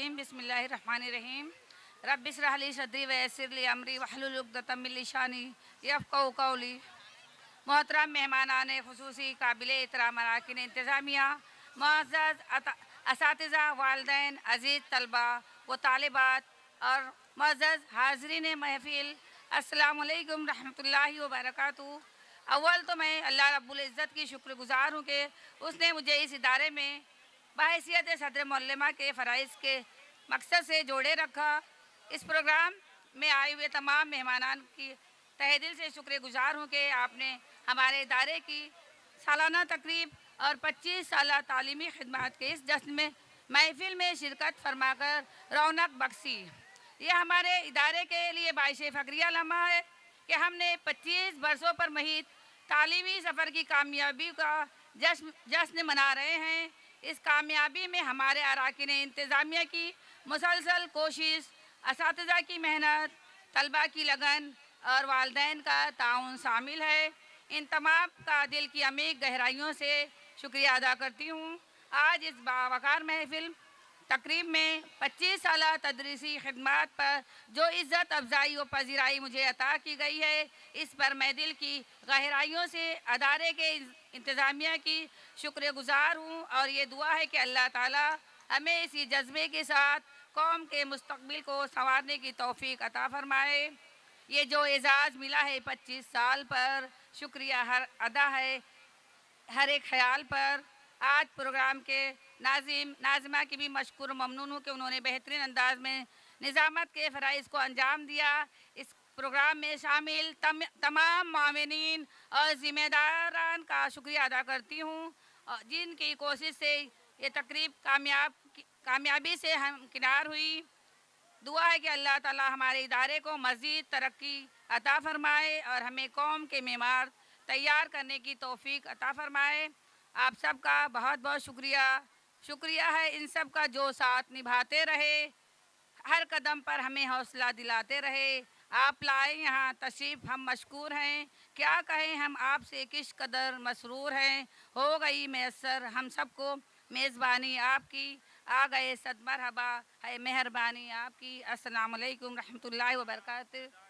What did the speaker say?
रजीम बिस्मिल्लाहिर्रहमानिर्रहीम रब्बिश रह ली सदरी व यस्सिर ली अमरी वहलुल उक़दतम मिन लिसानी यफ़क़हू क़ौली। मोहतरम मेहमानान ख़ुसूसी काबिल एहतराम अरकान इंतज़ामिया, मुअज़्ज़ज़ असातिज़ा, वालिदैन, अज़ीज़ तलबा व तालिबात और मुअज़्ज़ज़ हाज़रीन महफ़िल, अस्सलामु अलैकुम रहमतुल्लाहि व बरकातुहू। अव्वल तो मैं अल्लाह रब्बुल इज़्ज़त की शुक्रगुज़ार हूँ कि उसने मुझे इस इदारे में बहैसियत सदर मुअल्लिमा के फ़राइज़ के मकसद से जोड़े रखा। इस प्रोग्राम में आए हुए तमाम मेहमानान की तहे दिल से शुक्रगुज़ार हूँ कि आपने हमारे इदारे की सालाना तकरीब और 25 साला तालीमी खिदमत के इस जश्न में महफ़िल में शिरकत फरमाकर रौनक बख्शी। यह हमारे इदारे के लिए बाइश फ़ख्रिया लम्हा है कि हमने 25 बरसों पर महित तालीमी सफ़र की कामयाबी का जश्न मना रहे हैं। इस कामयाबी में हमारे अरकान इंतज़ामिया की मुसलसल कोशिश, असातिज़ा की मेहनत, तलबा की लगन और वालिदैन का ताउन शामिल है। इन तमाम का दिल की अमीर गहराइयों से शुक्रिया अदा करती हूँ। आज इस बावकार महफिल तकरीब में 25 साला तदरीसी खिदमत पर जो इज़्ज़त अफ़ज़ाई व पज़ीराई मुझे अता की गई है, इस पर मैं दिल की गहराइयों से अदारे के इंतज़ामिया की शुक्रगुज़ार हूँ और ये दुआ है कि अल्लाह ताला हमें इसी जज्बे के साथ कौम के मुस्तक़बिल को संवारने की तौफ़ीक अता फ़रमाए। ये जो एज़ाज़ मिला है 25 साल पर, शुक्रिया अदा है हर एक ख़याल पर। आज प्रोग्राम के नाज़िमा की भी मशकूर ममनून हूँ कि उन्होंने बेहतरीन अंदाज में निज़ामत के फ़राइज़ को अंजाम दिया। इस प्रोग्राम में शामिल तमाम माविनीन और ज़िम्मेदारान का शुक्रिया अदा करती हूँ जिनकी कोशिश से ये तकरीब कामयाबी से हमकिनार हुई। दुआ है कि अल्लाह ताला हमारे इदारे को मज़ीद तरक्की अता फ़रमाए और हमें कौम के मेमार तैयार करने की तौफ़ीक अता फ़रमाए। आप सबका बहुत बहुत शुक्रिया है इन सब का जो साथ निभाते रहे, हर कदम पर हमें हौसला दिलाते रहे। आप लाए यहाँ तशरीफ़, हम मशकूर हैं। क्या कहें हम आपसे किस कदर मसरूर हैं। हो गई मैसर हम सबको मेज़बानी आपकी, आ गए सद मरहबा है मेहरबानी आपकी। अस्सलामु अलैकुम रहमतुल्लाहि व बरकातुहू।